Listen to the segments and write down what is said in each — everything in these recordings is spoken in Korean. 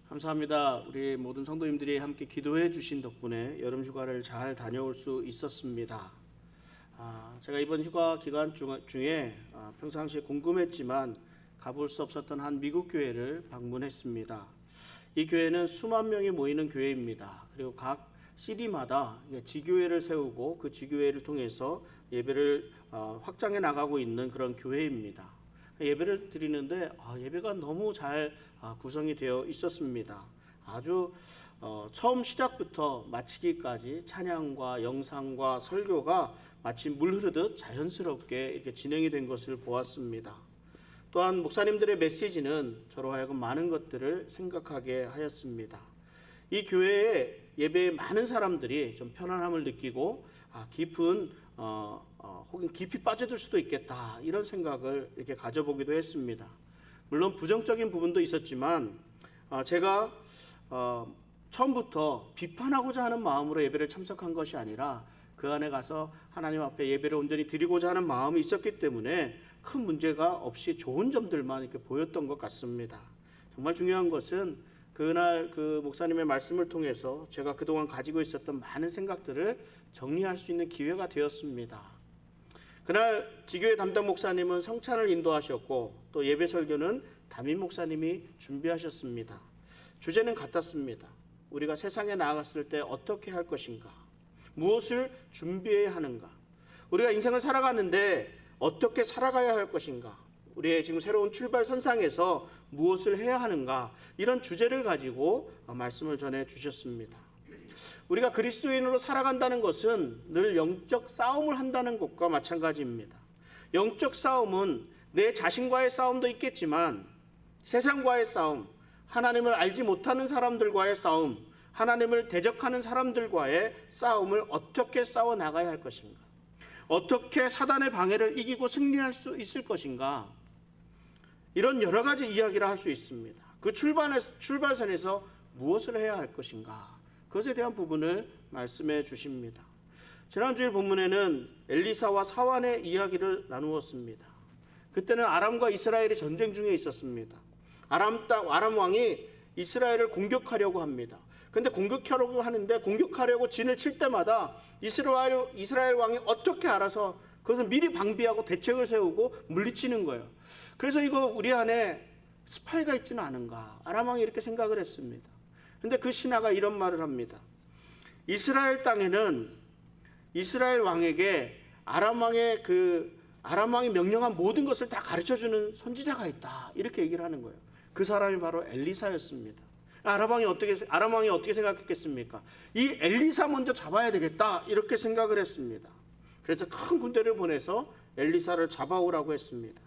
감사합니다. 우리 모든 성도님들이 함께 기도해 주신 덕분에 여름 휴가를 잘 다녀올 수 있었습니다. 제가 이번 휴가 기간 중에 평상시에 궁금했지만 가볼 수 없었던 한 미국 교회를 방문했습니다. 이 교회는 수만 명이 모이는 교회입니다. 그리고 각 시리마다 지교회를 세우고 그 지교회를 통해서 예배를 확장해 나가고 있는 그런 교회입니다. 예배를 드리는데 예배가 너무 잘 구성이 되어 있었습니다. 아주 처음 시작부터 마치기까지 찬양과 영상과 설교가 마치 물 흐르듯 자연스럽게 이렇게 진행이 된 것을 보았습니다. 또한 목사님들의 메시지는 저로 하여금 많은 것들을 생각하게 하였습니다. 이 교회에 예배에 많은 사람들이 좀 편안함을 느끼고 깊은 혹은 깊이 빠져들 수도 있겠다 이런 생각을 이렇게 가져보기도 했습니다. 물론 부정적인 부분도 있었지만 제가 처음부터 비판하고자 하는 마음으로 예배를 참석한 것이 아니라 그 안에 가서 하나님 앞에 예배를 온전히 드리고자 하는 마음이 있었기 때문에 큰 문제가 없이 좋은 점들만 이렇게 보였던 것 같습니다. 정말 중요한 것은 그날 그 목사님의 말씀을 통해서 제가 그동안 가지고 있었던 많은 생각들을 정리할 수 있는 기회가 되었습니다. 그날 지교회 담당 목사님은 성찬을 인도하셨고 또 예배 설교는 담임 목사님이 준비하셨습니다. 주제는 같았습니다. 우리가 세상에 나아갔을 때 어떻게 할 것인가? 무엇을 준비해야 하는가? 우리가 인생을 살아가는데 어떻게 살아가야 할 것인가? 우리의 지금 새로운 출발선상에서 무엇을 해야 하는가? 이런 주제를 가지고 말씀을 전해 주셨습니다. 우리가 그리스도인으로 살아간다는 것은 늘 영적 싸움을 한다는 것과 마찬가지입니다. 영적 싸움은 내 자신과의 싸움도 있겠지만 세상과의 싸움, 하나님을 알지 못하는 사람들과의 싸움, 하나님을 대적하는 사람들과의 싸움을 어떻게 싸워 나가야 할 것인가? 어떻게 사단의 방해를 이기고 승리할 수 있을 것인가? 이런 여러 가지 이야기를 할 수 있습니다. 그 출발선에서 무엇을 해야 할 것인가? 그것에 대한 부분을 말씀해 주십니다. 지난주일 본문에는 엘리사와 사환의 이야기를 나누었습니다. 그때는 아람과 이스라엘이 전쟁 중에 있었습니다. 아람 왕이 이스라엘을 공격하려고 합니다. 근데 공격하려고 하는데 공격하려고 진을 칠 때마다 이스라엘 왕이 어떻게 알아서 그것을 미리 방비하고 대책을 세우고 물리치는 거예요. 그래서 이거 우리 안에 스파이가 있지는 않은가? 아람 왕이 이렇게 생각을 했습니다. 근데 그 신하가 이런 말을 합니다. 이스라엘 땅에는 이스라엘 왕에게 아람 왕이 명령한 모든 것을 다 가르쳐주는 선지자가 있다. 이렇게 얘기를 하는 거예요. 그 사람이 바로 엘리사였습니다. 아람 왕이 어떻게 생각했겠습니까? 이 엘리사 먼저 잡아야 되겠다. 이렇게 생각을 했습니다. 그래서 큰 군대를 보내서 엘리사를 잡아오라고 했습니다.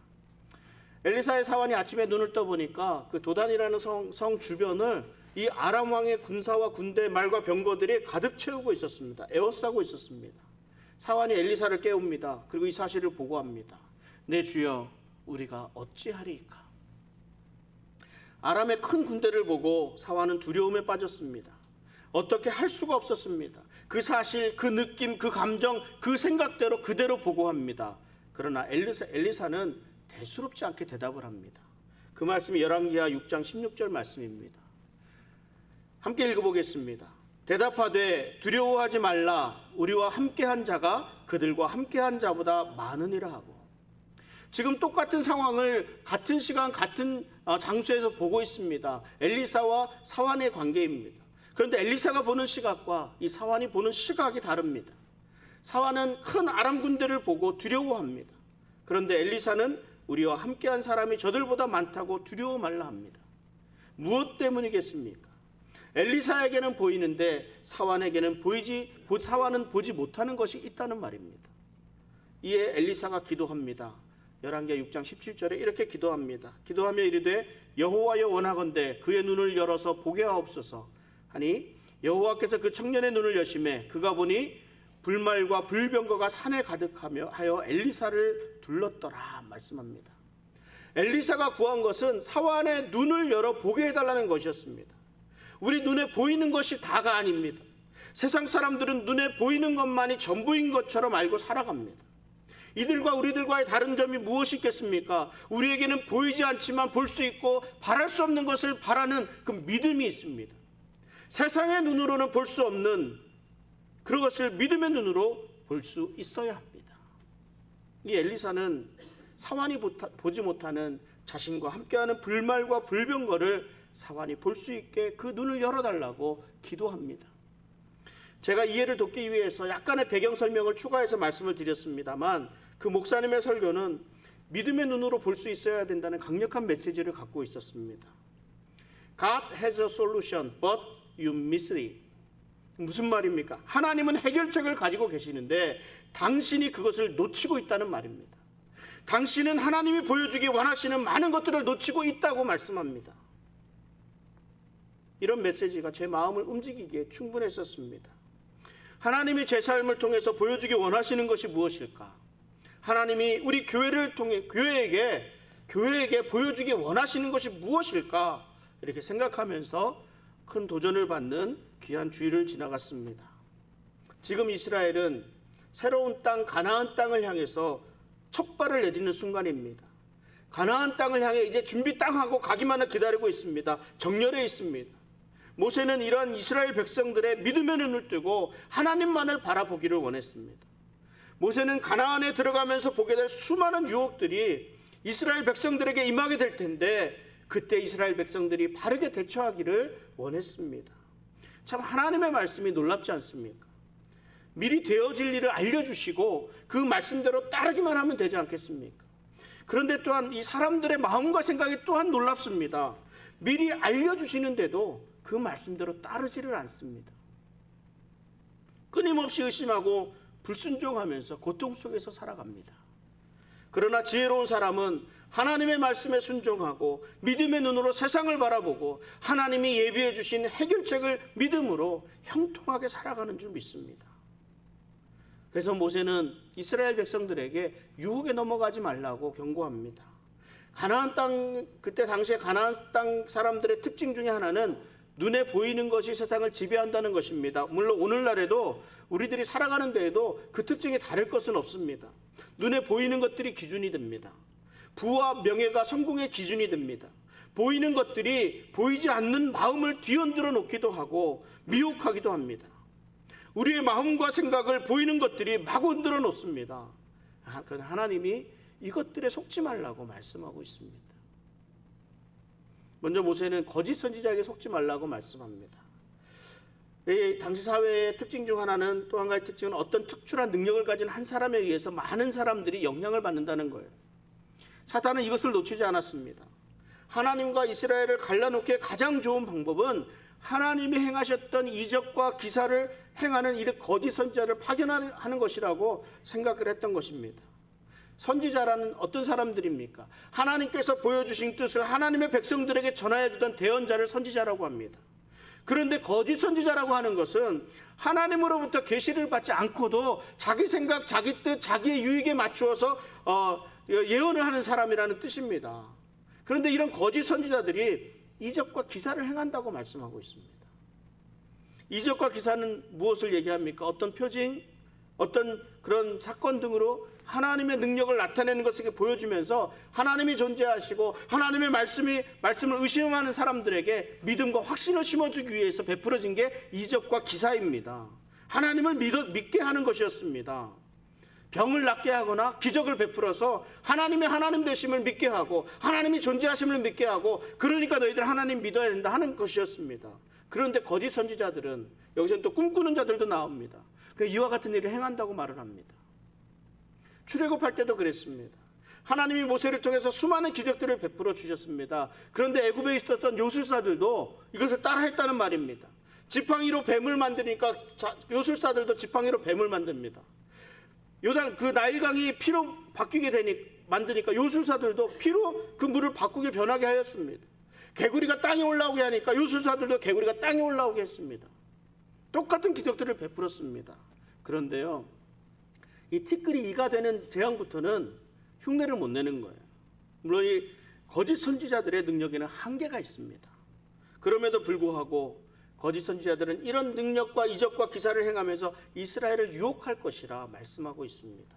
엘리사의 사환이 아침에 눈을 떠보니까 그 도단이라는 성 주변을 이 아람 왕의 군사와 군대, 말과 병거들이 가득 채우고 있었습니다. 에워싸고 있었습니다. 사환이 엘리사를 깨웁니다. 그리고 이 사실을 보고합니다. 내 주여, 우리가 어찌하리이까? 아람의 큰 군대를 보고 사환은 두려움에 빠졌습니다. 어떻게 할 수가 없었습니다. 그 사실, 그 느낌, 그 감정, 그 생각대로 그대로 보고합니다. 그러나 엘리사는 대수롭지 않게 대답을 합니다. 그 말씀이 열왕기하 6장 16절 말씀입니다. 함께 읽어보겠습니다. 대답하되 두려워하지 말라. 우리와 함께한 자가 그들과 함께한 자보다 많으니라 하고. 지금 똑같은 상황을 같은 시간 같은 장소에서 보고 있습니다. 엘리사와 사환의 관계입니다. 그런데 엘리사가 보는 시각과 이 사환이 보는 시각이 다릅니다. 사환은 큰 아람 군대를 보고 두려워합니다. 그런데 엘리사는 우리와 함께한 사람이 저들보다 많다고 두려워 말라 합니다. 무엇 때문이겠습니까? 엘리사에게는 보이는데 사환은 보지 못하는 것이 있다는 말입니다. 이에 엘리사가 기도합니다. 열왕기하 6장 17절에 이렇게 기도합니다. 기도하며 이르되 여호와여 원하건대 그의 눈을 열어서 보게 하옵소서 하니 여호와께서 그 청년의 눈을 여심해 그가 보니 불말과 불병거가 산에 가득하며 하여 엘리사를 둘렀더라 말씀합니다. 엘리사가 구한 것은 사환의 눈을 열어 보게 해달라는 것이었습니다. 우리 눈에 보이는 것이 다가 아닙니다. 세상 사람들은 눈에 보이는 것만이 전부인 것처럼 알고 살아갑니다. 이들과 우리들과의 다른 점이 무엇이 있겠습니까? 우리에게는 보이지 않지만 볼 수 있고 바랄 수 없는 것을 바라는 그 믿음이 있습니다. 세상의 눈으로는 볼 수 없는 그것을 믿음의 눈으로 볼 수 있어야 합니다. 이 엘리사는 사환이 보지 못하는 자신과 함께하는 불말과 불병거를 사환이 볼 수 있게 그 눈을 열어달라고 기도합니다. 제가 이해를 돕기 위해서 약간의 배경 설명을 추가해서 말씀을 드렸습니다만 그 목사님의 설교는 믿음의 눈으로 볼 수 있어야 된다는 강력한 메시지를 갖고 있었습니다. God has a solution, but you miss it. 무슨 말입니까? 하나님은 해결책을 가지고 계시는데 당신이 그것을 놓치고 있다는 말입니다. 당신은 하나님이 보여주기 원하시는 많은 것들을 놓치고 있다고 말씀합니다. 이런 메시지가 제 마음을 움직이기에 충분했었습니다. 하나님이 제 삶을 통해서 보여주기 원하시는 것이 무엇일까? 하나님이 우리 교회를 통해 교회에게 보여주기 원하시는 것이 무엇일까? 이렇게 생각하면서 큰 도전을 받는 귀한 주일을 지나갔습니다. 지금 이스라엘은 새로운 땅 가나안 땅을 향해서 첫 발을 내딛는 순간입니다. 가나안 땅을 향해 이제 준비 땅하고 가기만을 기다리고 있습니다. 정렬해 있습니다. 모세는 이러한 이스라엘 백성들의 믿음의 눈을 뜨고 하나님만을 바라보기를 원했습니다. 모세는 가나안에 들어가면서 보게 될 수많은 유혹들이 이스라엘 백성들에게 임하게 될 텐데 그때 이스라엘 백성들이 바르게 대처하기를 원했습니다. 참 하나님의 말씀이 놀랍지 않습니까? 미리 되어질 일을 알려주시고 그 말씀대로 따르기만 하면 되지 않겠습니까? 그런데 또한 이 사람들의 마음과 생각이 또한 놀랍습니다. 미리 알려주시는데도 그 말씀대로 따르지를 않습니다. 끊임없이 의심하고 불순종하면서 고통 속에서 살아갑니다. 그러나 지혜로운 사람은 하나님의 말씀에 순종하고 믿음의 눈으로 세상을 바라보고 하나님이 예비해 주신 해결책을 믿음으로 형통하게 살아가는 줄 믿습니다. 그래서 모세는 이스라엘 백성들에게 유혹에 넘어가지 말라고 경고합니다. 가나안 땅, 그때 당시에 가나안 땅 사람들의 특징 중에 하나는 눈에 보이는 것이 세상을 지배한다는 것입니다. 물론 오늘날에도 우리들이 살아가는 데에도 그 특징이 다를 것은 없습니다. 눈에 보이는 것들이 기준이 됩니다. 부와 명예가 성공의 기준이 됩니다. 보이는 것들이 보이지 않는 마음을 뒤흔들어 놓기도 하고 미혹하기도 합니다. 우리의 마음과 생각을 보이는 것들이 마구 흔들어 놓습니다. 그런데 하나님이 이것들에 속지 말라고 말씀하고 있습니다. 먼저 모세는 거짓 선지자에게 속지 말라고 말씀합니다. 당시 사회의 특징 중 하나는, 또 한 가지 특징은 어떤 특출한 능력을 가진 한 사람에 의해서 많은 사람들이 영향을 받는다는 거예요. 사탄은 이것을 놓치지 않았습니다. 하나님과 이스라엘을 갈라놓기에 가장 좋은 방법은 하나님이 행하셨던 이적과 기사를 행하는 이 거짓 선지자를 파견하는 것이라고 생각을 했던 것입니다. 선지자라는 어떤 사람들입니까? 하나님께서 보여주신 뜻을 하나님의 백성들에게 전하여 주던 대언자를 선지자라고 합니다. 그런데 거짓 선지자라고 하는 것은 하나님으로부터 계시를 받지 않고도 자기 생각, 자기 뜻, 자기의 유익에 맞추어서 예언을 하는 사람이라는 뜻입니다. 그런데 이런 거짓 선지자들이 이적과 기사를 행한다고 말씀하고 있습니다. 이적과 기사는 무엇을 얘기합니까? 어떤 표징, 어떤 그런 사건 등으로 하나님의 능력을 나타내는 것을 보여주면서 하나님이 존재하시고 하나님의 말씀을 의심하는 사람들에게 믿음과 확신을 심어주기 위해서 베풀어진 게 이적과 기사입니다. 하나님을 믿게 하는 것이었습니다. 병을 낫게 하거나 기적을 베풀어서 하나님의 하나님 되심을 믿게 하고 하나님이 존재하심을 믿게 하고, 그러니까 너희들 하나님 믿어야 된다 하는 것이었습니다. 그런데 거짓 선지자들은, 여기서는 또 꿈꾸는 자들도 나옵니다. 이와 같은 일을 행한다고 말을 합니다. 출애굽할 때도 그랬습니다. 하나님이 모세를 통해서 수많은 기적들을 베풀어 주셨습니다. 그런데 애굽에 있었던 요술사들도 이것을 따라했다는 말입니다. 지팡이로 뱀을 만드니까 요술사들도 지팡이로 뱀을 만듭니다. 그 나일강이 피로 바뀌게 만드니까 요술사들도 피로 그 물을 바꾸게 변하게 하였습니다. 개구리가 땅에 올라오게 하니까 요술사들도 개구리가 땅에 올라오게 했습니다. 똑같은 기적들을 베풀었습니다. 그런데요, 이 티끌이 이가 되는 재앙부터는 흉내를 못 내는 거예요. 물론 이 거짓 선지자들의 능력에는 한계가 있습니다. 그럼에도 불구하고 거짓 선지자들은 이런 능력과 이적과 기사를 행하면서 이스라엘을 유혹할 것이라 말씀하고 있습니다.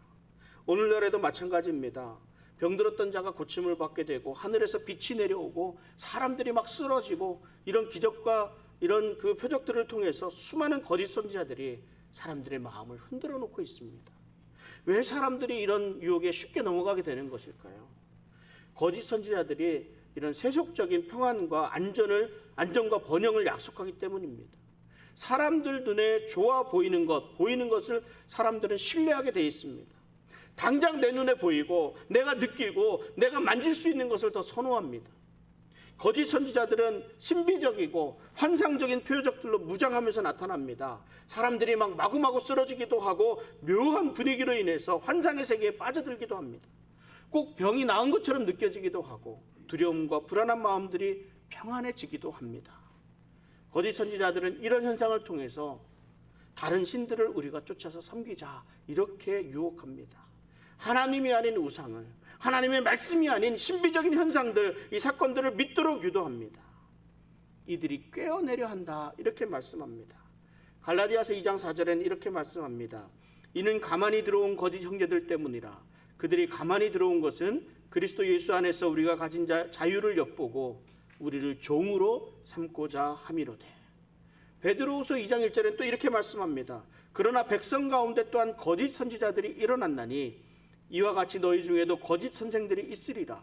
오늘날에도 마찬가지입니다. 병들었던 자가 고침을 받게 되고 하늘에서 빛이 내려오고 사람들이 막 쓰러지고 이런 기적과 이런 그 표적들을 통해서 수많은 거짓 선지자들이 사람들의 마음을 흔들어 놓고 있습니다. 왜 사람들이 이런 유혹에 쉽게 넘어가게 되는 것일까요? 거짓 선지자들이 이런 세속적인 평안과 안정과 번영을 약속하기 때문입니다. 사람들 눈에 좋아 보이는 것을 사람들은 신뢰하게 돼 있습니다. 당장 내 눈에 보이고 내가 느끼고 내가 만질 수 있는 것을 더 선호합니다. 거짓 선지자들은 신비적이고 환상적인 표적들로 무장하면서 나타납니다. 사람들이 막 마구마구 쓰러지기도 하고 묘한 분위기로 인해서 환상의 세계에 빠져들기도 합니다. 꼭 병이 나은 것처럼 느껴지기도 하고 두려움과 불안한 마음들이 평안해지기도 합니다. 거짓 선지자들은 이런 현상을 통해서 다른 신들을 우리가 쫓아서 섬기자 이렇게 유혹합니다. 하나님이 아닌 우상을, 하나님의 말씀이 아닌 신비적인 현상들, 이 사건들을 믿도록 유도합니다. 이들이 꿰어내려 한다 이렇게 말씀합니다. 갈라디아서 2장 4절에는 이렇게 말씀합니다. 이는 가만히 들어온 거짓 형제들 때문이라. 그들이 가만히 들어온 것은 그리스도 예수 안에서 우리가 가진 자유를 엿보고 우리를 종으로 삼고자 함이로되. 베드로후서 2장 1절에는 또 이렇게 말씀합니다. 그러나 백성 가운데 또한 거짓 선지자들이 일어났나니 이와 같이 너희 중에도 거짓 선생들이 있으리라.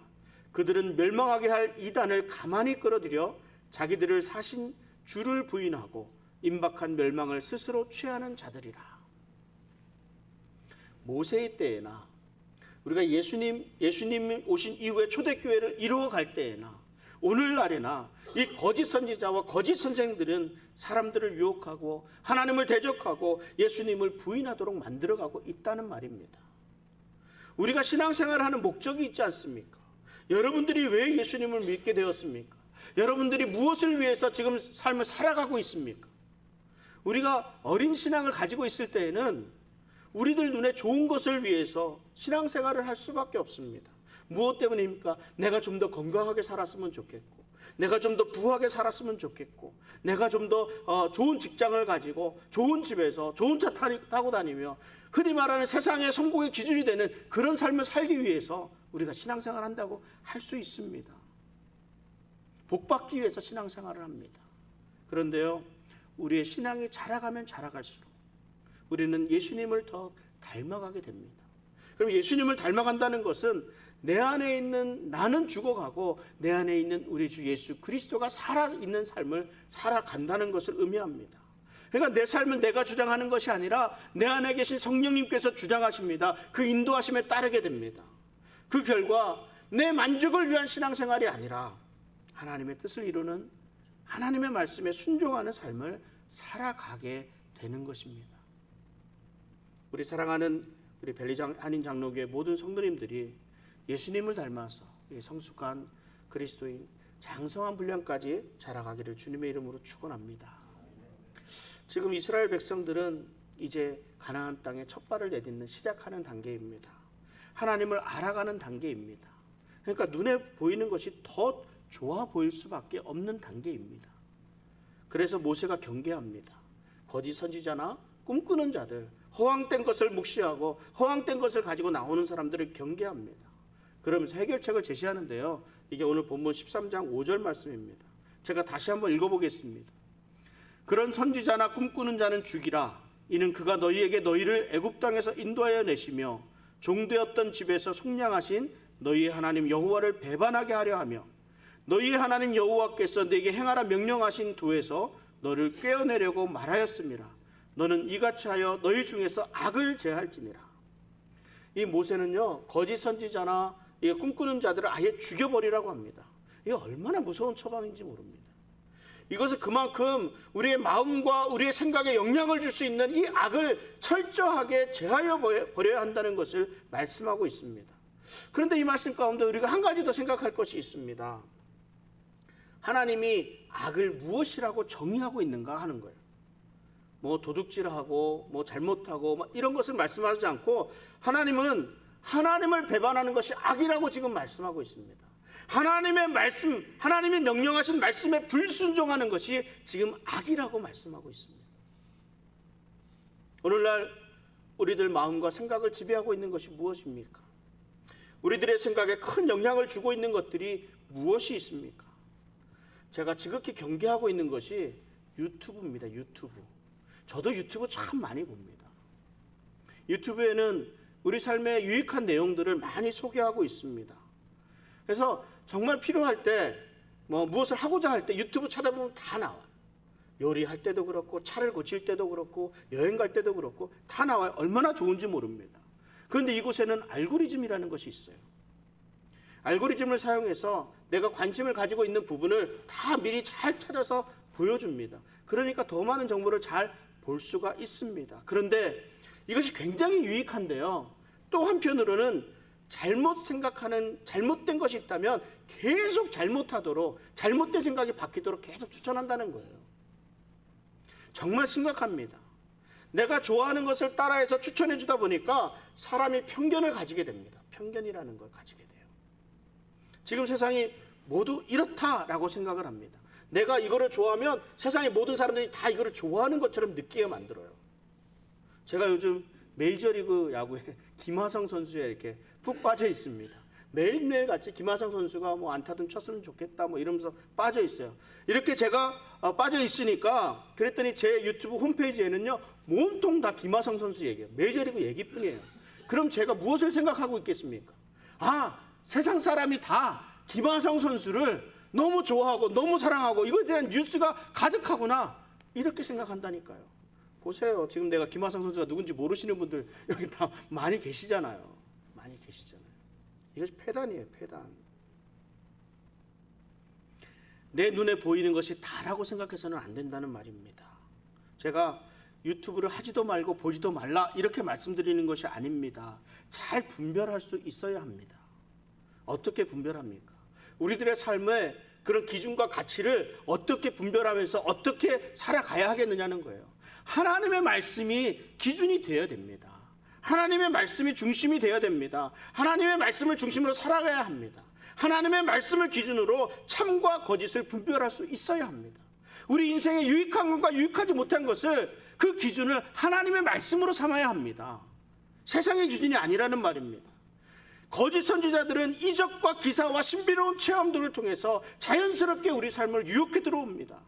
그들은 멸망하게 할 이단을 가만히 끌어들여 자기들을 사신 주를 부인하고 임박한 멸망을 스스로 취하는 자들이라. 모세의 때에나 우리가 예수님이 오신 이후에 초대교회를 이루어갈 때에나 오늘날에나 이 거짓 선지자와 거짓 선생들은 사람들을 유혹하고 하나님을 대적하고 예수님을 부인하도록 만들어가고 있다는 말입니다. 우리가 신앙생활을 하는 목적이 있지 않습니까? 여러분들이 왜 예수님을 믿게 되었습니까? 여러분들이 무엇을 위해서 지금 삶을 살아가고 있습니까? 우리가 어린 신앙을 가지고 있을 때에는 우리들 눈에 좋은 것을 위해서 신앙생활을 할 수밖에 없습니다. 무엇 때문입니까? 내가 좀 더 건강하게 살았으면 좋겠고, 내가 좀 더 부하게 살았으면 좋겠고, 내가 좀 더 좋은 직장을 가지고 좋은 집에서 좋은 차 타고 다니며 흔히 말하는 세상의 성공의 기준이 되는 그런 삶을 살기 위해서 우리가 신앙생활을 한다고 할 수 있습니다. 복받기 위해서 신앙생활을 합니다. 그런데요, 우리의 신앙이 자라가면 자라갈수록 우리는 예수님을 더 닮아가게 됩니다. 그럼 예수님을 닮아간다는 것은 내 안에 있는 나는 죽어가고 내 안에 있는 우리 주 예수 그리스도가 살아있는 삶을 살아간다는 것을 의미합니다. 그러니까 내 삶은 내가 주장하는 것이 아니라 내 안에 계신 성령님께서 주장하십니다. 그 인도하심에 따르게 됩니다. 그 결과 내 만족을 위한 신앙생활이 아니라 하나님의 뜻을 이루는 하나님의 말씀에 순종하는 삶을 살아가게 되는 것입니다. 우리 사랑하는 우리 벨리장 한인 장로교회 모든 성도님들이 예수님을 닮아서 성숙한 그리스도인 장성한 분량까지 자라가기를 주님의 이름으로 축원합니다. 지금 이스라엘 백성들은 이제 가나안 땅에 첫 발을 내딛는 시작하는 단계입니다. 하나님을 알아가는 단계입니다. 그러니까 눈에 보이는 것이 더 좋아 보일 수밖에 없는 단계입니다. 그래서 모세가 경계합니다. 거짓 선지자나 꿈꾸는 자들, 허황된 것을 묵시하고 허황된 것을 가지고 나오는 사람들을 경계합니다. 그러면서 해결책을 제시하는데요, 이게 오늘 본문 13장 5절 말씀입니다. 제가 다시 한번 읽어보겠습니다. 그런 선지자나 꿈꾸는 자는 죽이라. 이는 그가 너희에게 너희를 애굽 땅에서 인도하여 내시며 종되었던 집에서 속량하신 너희의 하나님 여호와를 배반하게 하려 하며 너희의 하나님 여호와께서 네게 행하라 명령하신 도에서 너를 꿰어내려고 말하였음이라. 너는 이같이 하여 너희 중에서 악을 제할지니라. 이 모세는요, 거짓 선지자나 꿈꾸는 자들을 아예 죽여버리라고 합니다. 이게 얼마나 무서운 처방인지 모릅니다. 이것은 그만큼 우리의 마음과 우리의 생각에 영향을 줄 수 있는 이 악을 철저하게 제하여 버려야 한다는 것을 말씀하고 있습니다. 그런데 이 말씀 가운데 우리가 한 가지 더 생각할 것이 있습니다. 하나님이 악을 무엇이라고 정의하고 있는가 하는 거예요. 뭐 도둑질하고 뭐 잘못하고 이런 것을 말씀하지 않고 하나님은 하나님을 배반하는 것이 악이라고 지금 말씀하고 있습니다. 하나님의 말씀, 하나님이 명령하신 말씀에 불순종하는 것이 지금 악이라고 말씀하고 있습니다. 오늘날 우리들 마음과 생각을 지배하고 있는 것이 무엇입니까? 우리들의 생각에 큰 영향을 주고 있는 것들이 무엇이 있습니까? 제가 지극히 경계하고 있는 것이 유튜브입니다. 유튜브. 저도 유튜브 참 많이 봅니다. 유튜브에는 우리 삶에 유익한 내용들을 많이 소개하고 있습니다. 그래서 정말 필요할 때 무엇을 하고자 할 때 유튜브 찾아보면 다 나와요. 요리할 때도 그렇고 차를 고칠 때도 그렇고 여행 갈 때도 그렇고 다 나와요. 얼마나 좋은지 모릅니다. 그런데 이곳에는 알고리즘이라는 것이 있어요. 알고리즘을 사용해서 내가 관심을 가지고 있는 부분을 다 미리 잘 찾아서 보여줍니다. 그러니까 더 많은 정보를 잘 볼 수가 있습니다. 그런데 이것이 굉장히 유익한데요. 또 한편으로는 잘못 생각하는 잘못된 것이 있다면 계속 잘못하도록 잘못된 생각이 바뀌도록 계속 추천한다는 거예요. 정말 심각합니다. 내가 좋아하는 것을 따라해서 추천해 주다 보니까 사람이 편견을 가지게 됩니다. 편견이라는 걸 가지게 돼요. 지금 세상이 모두 이렇다라고 생각을 합니다. 내가 이거를 좋아하면 세상의 모든 사람들이 다 이거를 좋아하는 것처럼 느끼게 만들어요. 제가 요즘 메이저리그 야구에 김하성 선수에 이렇게 푹 빠져 있습니다. 매일매일 같이 김하성 선수가 안타든 쳤으면 좋겠다 이러면서 빠져 있어요. 이렇게 제가 빠져 있으니까 그랬더니 제 유튜브 홈페이지에는요 온통 다 김하성 선수 얘기예요. 메이저리그 얘기뿐이에요. 그럼 제가 무엇을 생각하고 있겠습니까? 세상 사람이 다 김하성 선수를 너무 좋아하고 너무 사랑하고 이거에 대한 뉴스가 가득하구나 이렇게 생각한다니까요. 보세요. 지금 내가 김하성 선수가 누군지 모르시는 분들 여기 다 많이 계시잖아요. 많이 계시잖아요. 이것이 패단이에요. 패단. 내 눈에 보이는 것이 다라고 생각해서는 안 된다는 말입니다. 제가 유튜브를 하지도 말고 보지도 말라 이렇게 말씀드리는 것이 아닙니다. 잘 분별할 수 있어야 합니다. 어떻게 분별합니까? 우리들의 삶의 그런 기준과 가치를 어떻게 분별하면서 어떻게 살아가야 하겠느냐는 거예요. 하나님의 말씀이 기준이 되어야 됩니다. 하나님의 말씀이 중심이 되어야 됩니다. 하나님의 말씀을 중심으로 살아가야 합니다. 하나님의 말씀을 기준으로 참과 거짓을 분별할 수 있어야 합니다. 우리 인생에 유익한 것과 유익하지 못한 것을 그 기준을 하나님의 말씀으로 삼아야 합니다. 세상의 기준이 아니라는 말입니다. 거짓 선지자들은 이적과 기사와 신비로운 체험들을 통해서 자연스럽게 우리 삶을 유혹해 들어옵니다.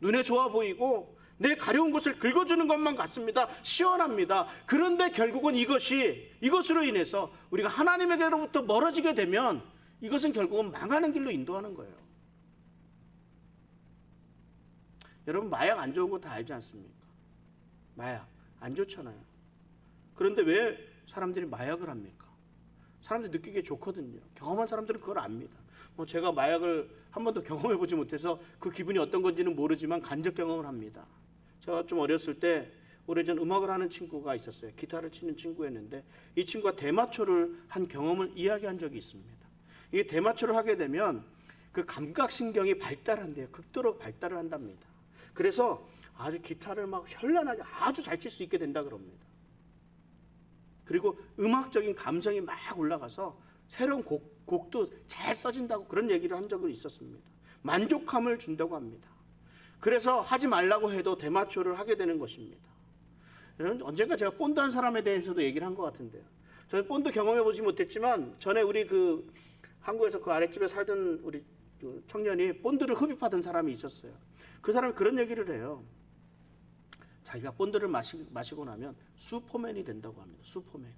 눈에 좋아 보이고 내 가려운 곳을 긁어주는 것만 같습니다. 시원합니다. 그런데 결국은 이것으로 인해서 우리가 하나님에게로부터 멀어지게 되면 이것은 결국은 망하는 길로 인도하는 거예요. 여러분 마약 안 좋은 거 다 알지 않습니까? 마약 안 좋잖아요. 그런데 왜 사람들이 마약을 합니까? 사람들이 느끼기에 좋거든요. 경험한 사람들은 그걸 압니다. 제가 마약을 한 번도 경험해보지 못해서 그 기분이 어떤 건지는 모르지만 간접 경험을 합니다. 제가 좀 어렸을 때 오래전 음악을 하는 친구가 있었어요. 기타를 치는 친구였는데 이 친구가 대마초를 한 경험을 이야기한 적이 있습니다. 이게 대마초를 하게 되면 그 감각신경이 발달한대요. 극도로 발달을 한답니다. 그래서 아주 기타를 막 현란하게 아주 잘 칠 수 있게 된다 그럽니다. 그리고 음악적인 감성이 막 올라가서 새로운 곡도 잘 써진다고 그런 얘기를 한 적이 있었습니다. 만족감을 준다고 합니다. 그래서 하지 말라고 해도 대마초를 하게 되는 것입니다. 언젠가 제가 본드 한 사람에 대해서도 얘기를 한 것 같은데요. 저는 본드 경험해보지 못했지만 전에 우리 한국에서 그 아랫집에 살던 우리 청년이 본드를 흡입하던 사람이 있었어요. 그 사람이 그런 얘기를 해요. 자기가 본드를 마시고 나면 슈퍼맨이 된다고 합니다. 슈퍼맨.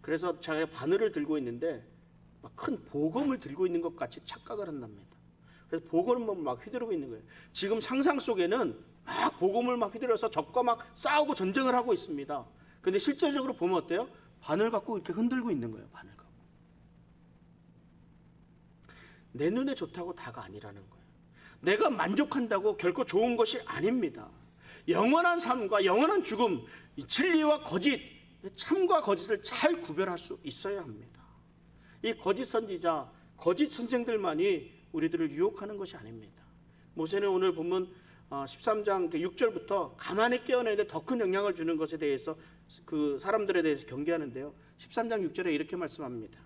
그래서 자기가 바늘을 들고 있는데 막 큰 보검을 들고 있는 것 같이 착각을 한답니다. 그래서 보검을 막 휘두르고 있는 거예요. 지금 상상 속에는 막 보검을 막 휘두르서 적과 막 싸우고 전쟁을 하고 있습니다. 근데 실제적으로 보면 어때요? 바늘 갖고 이렇게 흔들고 있는 거예요. 바늘 갖고. 내 눈에 좋다고 다가 아니라는 거예요. 내가 만족한다고 결코 좋은 것이 아닙니다. 영원한 삶과 영원한 죽음, 진리와 거짓, 참과 거짓을 잘 구별할 수 있어야 합니다. 이 거짓 선지자, 거짓 선생들만이 우리들을 유혹하는 것이 아닙니다. 모세는 오늘 보면 13장 6절부터 가만히 깨어내는데 더 큰 영향을 주는 것에 대해서 그 사람들에 대해서 경계하는데요. 13장 6절에 이렇게 말씀합니다.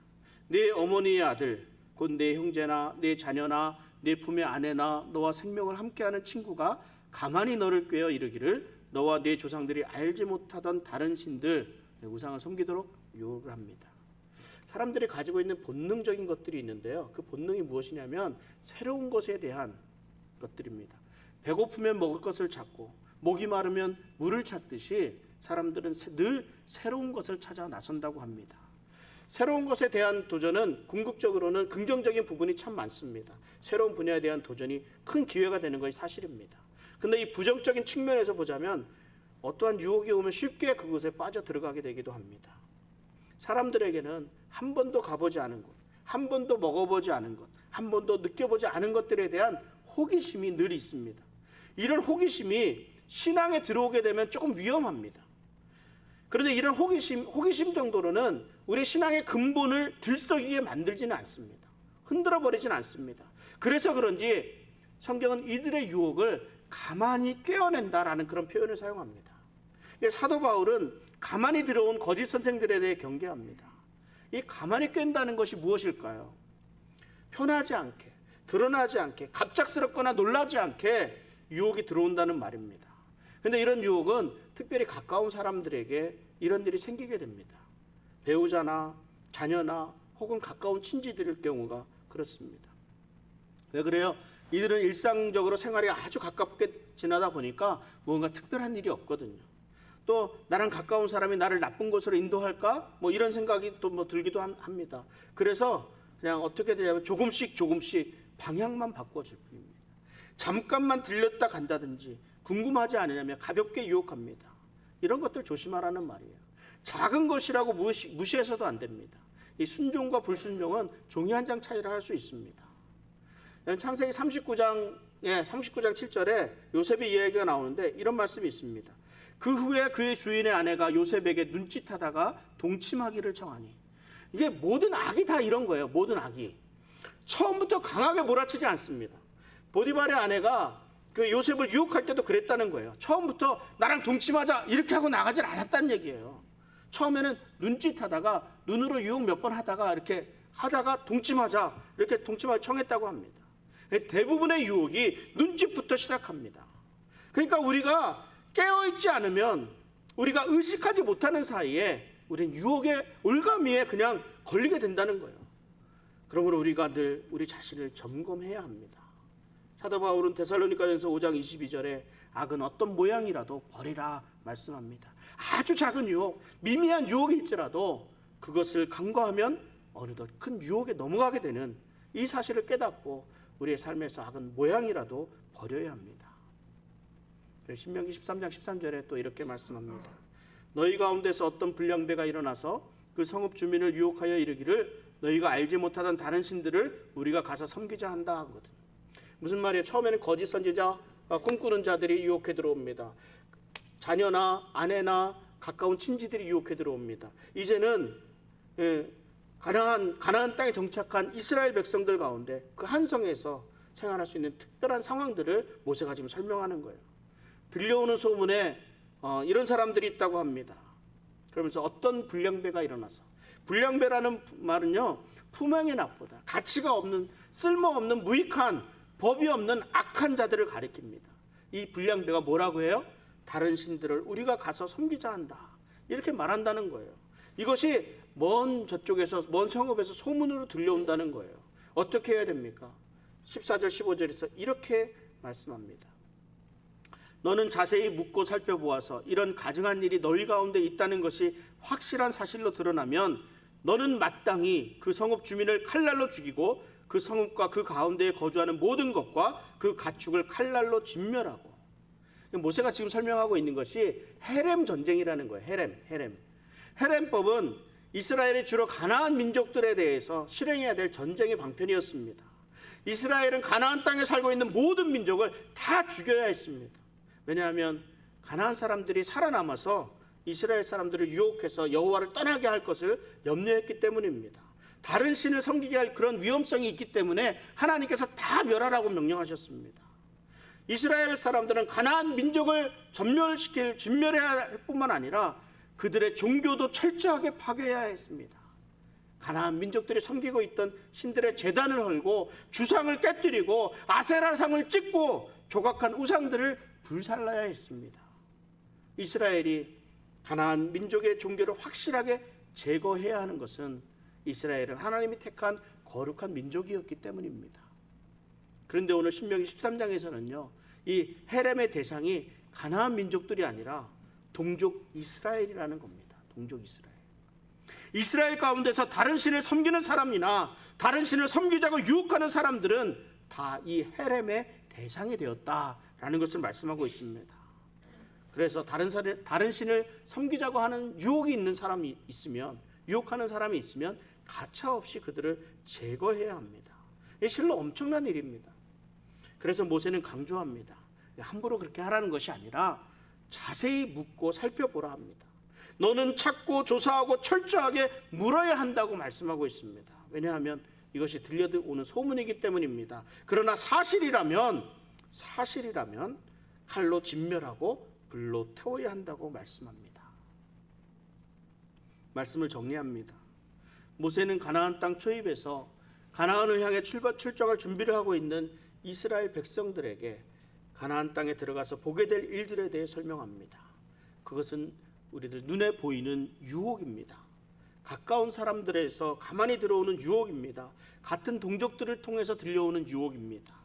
네 어머니의 아들, 곧 내 형제나 내 자녀나 내 품의 아내나 너와 생명을 함께하는 친구가 가만히 너를 꾀어 이르기를 너와 네 조상들이 알지 못하던 다른 신들, 우상을 섬기도록 유혹을 합니다. 사람들이 가지고 있는 본능적인 것들이 있는데요. 그 본능이 무엇이냐면 새로운 것에 대한 것들입니다. 배고프면 먹을 것을 찾고 목이 마르면 물을 찾듯이 사람들은 늘 새로운 것을 찾아 나선다고 합니다. 새로운 것에 대한 도전은 궁극적으로는 긍정적인 부분이 참 많습니다. 새로운 분야에 대한 도전이 큰 기회가 되는 것이 사실입니다. 근데 이 부정적인 측면에서 보자면 어떠한 유혹이 오면 쉽게 그것에 빠져 들어가게 되기도 합니다. 사람들에게는 한 번도 가보지 않은 곳, 한 번도 먹어보지 않은 것, 한 번도 느껴보지 않은 것들에 대한 호기심이 늘 있습니다. 이런 호기심이 신앙에 들어오게 되면 조금 위험합니다. 그런데 이런 호기심 정도로는 우리 신앙의 근본을 들썩이게 만들지는 않습니다. 흔들어 버리지는 않습니다. 그래서 그런지 성경은 이들의 유혹을 가만히 꿰어낸다라는 그런 표현을 사용합니다. 사도 바울은 가만히 들어온 거짓 선생들에 대해 경계합니다. 이 가만히 꿰는다는 것이 무엇일까요? 편하지 않게, 드러나지 않게, 갑작스럽거나 놀라지 않게 유혹이 들어온다는 말입니다. 그런데 이런 유혹은 특별히 가까운 사람들에게 이런 일이 생기게 됩니다. 배우자나 자녀나 혹은 가까운 친지들일 경우가 그렇습니다. 왜 그래요? 이들은 일상적으로 생활이 아주 가깝게 지나다 보니까 뭔가 특별한 일이 없거든요. 또 나랑 가까운 사람이 나를 나쁜 곳으로 인도할까? 뭐 이런 생각이 또 들기도 합니다. 그래서 그냥 어떻게 되냐면 조금씩 방향만 바꿔줄 뿐입니다. 잠깐만 들렸다 간다든지 궁금하지 않으냐며 가볍게 유혹합니다. 이런 것들 조심하라는 말이에요. 작은 것이라고 무시해서도 안 됩니다. 이 순종과 불순종은 종이 한 장 차이라 할 수 있습니다. 창세기 39장 7절에 요셉의 이야기가 나오는데 이런 말씀이 있습니다. 그 후에 그의 주인의 아내가 요셉에게 눈짓하다가 동침하기를 청하니. 이게 모든 악이 다 이런 거예요. 모든 악이. 처음부터 강하게 몰아치지 않습니다. 보디발의 아내가 그 요셉을 유혹할 때도 그랬다는 거예요. 처음부터 나랑 동침하자 이렇게 하고 나가질 않았다는 얘기예요. 처음에는 눈짓하다가 눈으로 유혹 몇 번 하다가 이렇게 하다가 동침하자 이렇게 동침하자 청했다고 합니다. 대부분의 유혹이 눈짓부터 시작합니다. 그러니까 우리가 깨어있지 않으면 우리가 의식하지 못하는 사이에 우리는 유혹의 올가미에 그냥 걸리게 된다는 거예요. 그러므로 우리가 늘 우리 자신을 점검해야 합니다. 사도 바울은 데살로니가전서 5장 22절에 악은 어떤 모양이라도 버리라 말씀합니다. 아주 작은 유혹, 미미한 유혹일지라도 그것을 간과하면 어느덧 큰 유혹에 넘어가게 되는 이 사실을 깨닫고 우리의 삶에서 악은 모양이라도 버려야 합니다. 신명기 13장 13절에 또 이렇게 말씀합니다. 너희 가운데서 어떤 불량배가 일어나서 그 성읍 주민을 유혹하여 이르기를 너희가 알지 못하던 다른 신들을 우리가 가서 섬기자 한다 하거든. 무슨 말이에요? 처음에는 거짓 선지자, 꿈꾸는 자들이 유혹해 들어옵니다. 자녀나 아내나 가까운 친지들이 유혹해 들어옵니다. 이제는 가나안 땅에 정착한 이스라엘 백성들 가운데 그 한 성에서 생활할 수 있는 특별한 상황들을 모세가 지금 설명하는 거예요. 들려오는 소문에 이런 사람들이 있다고 합니다. 그러면서 어떤 불량배가 일어나서, 불량배라는 말은요, 품행이 나쁘다, 가치가 없는, 쓸모없는, 무익한, 법이 없는 악한 자들을 가리킵니다. 이 불량배가 뭐라고 해요? 다른 신들을 우리가 가서 섬기자 한다, 이렇게 말한다는 거예요. 이것이 먼 저쪽에서, 먼 성읍에서 소문으로 들려온다는 거예요. 어떻게 해야 됩니까? 14절 15절에서 이렇게 말씀합니다. 너는 자세히 묻고 살펴보아서 이런 가증한 일이 너희 가운데 있다는 것이 확실한 사실로 드러나면 너는 마땅히 그 성읍 주민을 칼날로 죽이고 그 성읍과 그 가운데에 거주하는 모든 것과 그 가축을 칼날로 진멸하고. 모세가 지금 설명하고 있는 것이 헤렘 전쟁이라는 거예요. 헤렘법은 이스라엘이 주로 가나안 민족들에 대해서 실행해야 될 전쟁의 방편이었습니다. 이스라엘은 가나안 땅에 살고 있는 모든 민족을 다 죽여야 했습니다. 왜냐하면 가나안 사람들이 살아남아서 이스라엘 사람들을 유혹해서 여호와를 떠나게 할 것을 염려했기 때문입니다. 다른 신을 섬기게 할 그런 위험성이 있기 때문에 하나님께서 다 멸하라고 명령하셨습니다. 이스라엘 사람들은 가나안 민족을 진멸해야 할 뿐만 아니라 그들의 종교도 철저하게 파괴해야 했습니다. 가나안 민족들이 섬기고 있던 신들의 제단을 헐고 주상을 깨뜨리고 아세라상을 찍고 조각한 우상들을 불살라야 했습니다. 이스라엘이 가나안 민족의 종교를 확실하게 제거해야 하는 것은 이스라엘은 하나님이 택한 거룩한 민족이었기 때문입니다. 그런데 오늘 신명기 13장에서는요, 이 헤렘의 대상이 가나안 민족들이 아니라 동족 이스라엘이라는 겁니다. 동족 이스라엘. 이스라엘 가운데서 다른 신을 섬기는 사람이나 다른 신을 섬기자고 유혹하는 사람들은 다 이 헤렘의 대상이 되었다라는 것을 말씀하고 있습니다. 그래서 다른 신을 섬기자고 하는 유혹이 있는 사람이 있으면, 유혹하는 사람이 있으면 가차없이 그들을 제거해야 합니다. 이게 실로 엄청난 일입니다. 그래서 모세는 강조합니다. 함부로 그렇게 하라는 것이 아니라 자세히 묻고 살펴보라 합니다. 너는 찾고 조사하고 철저하게 물어야 한다고 말씀하고 있습니다. 왜냐하면 이것이 들려오는 소문이기 때문입니다. 그러나 사실이라면 칼로 진멸하고 불로 태워야 한다고 말씀합니다. 말씀을 정리합니다. 모세는 가나안 땅 초입에서 가나안을 향해 출정할 준비를 하고 있는 이스라엘 백성들에게 가나안 땅에 들어가서 보게 될 일들에 대해 설명합니다. 그것은 우리들 눈에 보이는 유혹입니다. 가까운 사람들에서 가만히 들어오는 유혹입니다. 같은 동족들을 통해서 들려오는 유혹입니다.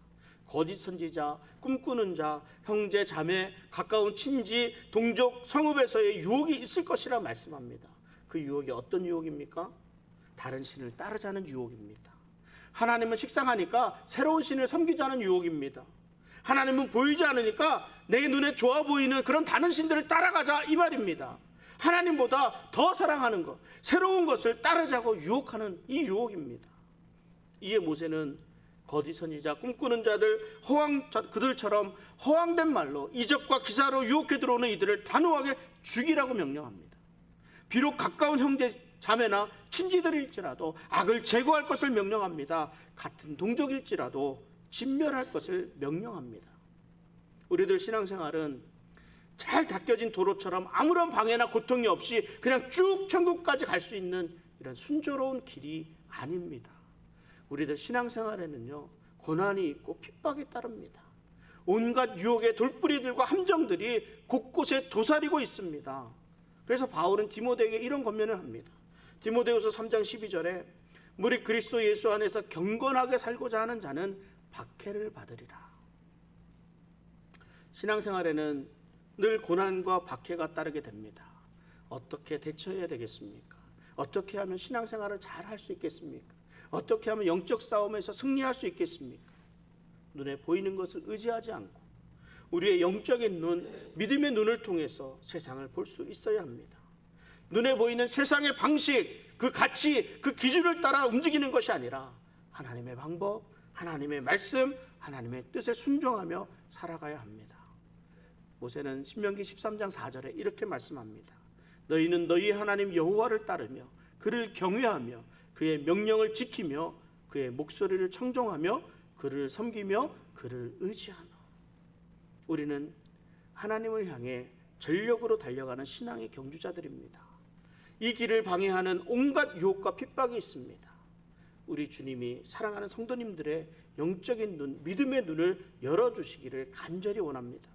거짓 선지자, 꿈꾸는 자, 형제, 자매, 가까운 친지, 동족, 성읍에서의 유혹이 있을 것이라 말씀합니다. 그 유혹이 어떤 유혹입니까? 다른 신을 따르자는 유혹입니다. 하나님은 식상하니까 새로운 신을 섬기자는 유혹입니다. 하나님은 보이지 않으니까 내 눈에 좋아 보이는 그런 다른 신들을 따라가자, 이 말입니다. 하나님보다 더 사랑하는 것, 새로운 것을 따르자고 유혹하는 이 유혹입니다. 이에 모세는 거짓 선지자, 꿈꾸는 자들, 그들처럼 허황된 말로 이적과 기사로 유혹해 들어오는 이들을 단호하게 죽이라고 명령합니다. 비록 가까운 형제, 자매나 친지들일지라도 악을 제거할 것을 명령합니다. 같은 동족일지라도 진멸할 것을 명령합니다. 우리들 신앙생활은 잘 닦여진 도로처럼 아무런 방해나 고통이 없이 그냥 쭉 천국까지 갈 수 있는 이런 순조로운 길이 아닙니다. 우리들 신앙생활에는요, 고난이 있고 핍박이 따릅니다. 온갖 유혹의 돌뿌리들과 함정들이 곳곳에 도사리고 있습니다. 그래서 바울은 디모데에게 이런 권면을 합니다. 디모데후서 3장 12절에 무릇 그리스도 예수 안에서 경건하게 살고자 하는 자는 박해를 받으리라. 신앙생활에는 늘 고난과 박해가 따르게 됩니다. 어떻게 대처해야 되겠습니까? 어떻게 하면 신앙생활을 잘 할 수 있겠습니까? 어떻게 하면 영적 싸움에서 승리할 수 있겠습니까? 눈에 보이는 것을 의지하지 않고 우리의 영적인 눈, 믿음의 눈을 통해서 세상을 볼 수 있어야 합니다. 눈에 보이는 세상의 방식, 그 가치, 그 기준을 따라 움직이는 것이 아니라 하나님의 방법, 하나님의 말씀, 하나님의 뜻에 순종하며 살아가야 합니다. 모세는 신명기 13장 4절에 이렇게 말씀합니다. 너희는 너희 하나님 여호와를 따르며 그를 경외하며 그의 명령을 지키며 그의 목소리를 청종하며 그를 섬기며 그를 의지하며. 우리는 하나님을 향해 전력으로 달려가는 신앙의 경주자들입니다. 이 길을 방해하는 온갖 유혹과 핍박이 있습니다. 우리 주님이 사랑하는 성도님들의 영적인 눈, 믿음의 눈을 열어주시기를 간절히 원합니다.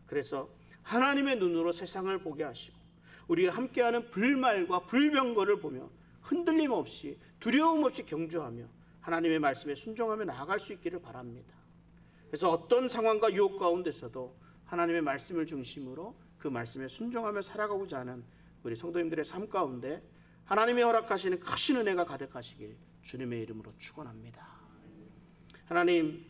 그래서 하나님의 눈으로 세상을 보게 하시고 우리가 함께하는 불말과 불병거를 보며 흔들림 없이 두려움 없이 경주하며 하나님의 말씀에 순종하며 나아갈 수 있기를 바랍니다. 그래서 어떤 상황과 유혹 가운데서도 하나님의 말씀을 중심으로 그 말씀에 순종하며 살아가고자 하는 우리 성도님들의 삶 가운데 하나님이 허락하시는 크신 은혜가 가득하시길 주님의 이름으로 축원합니다. 하나님,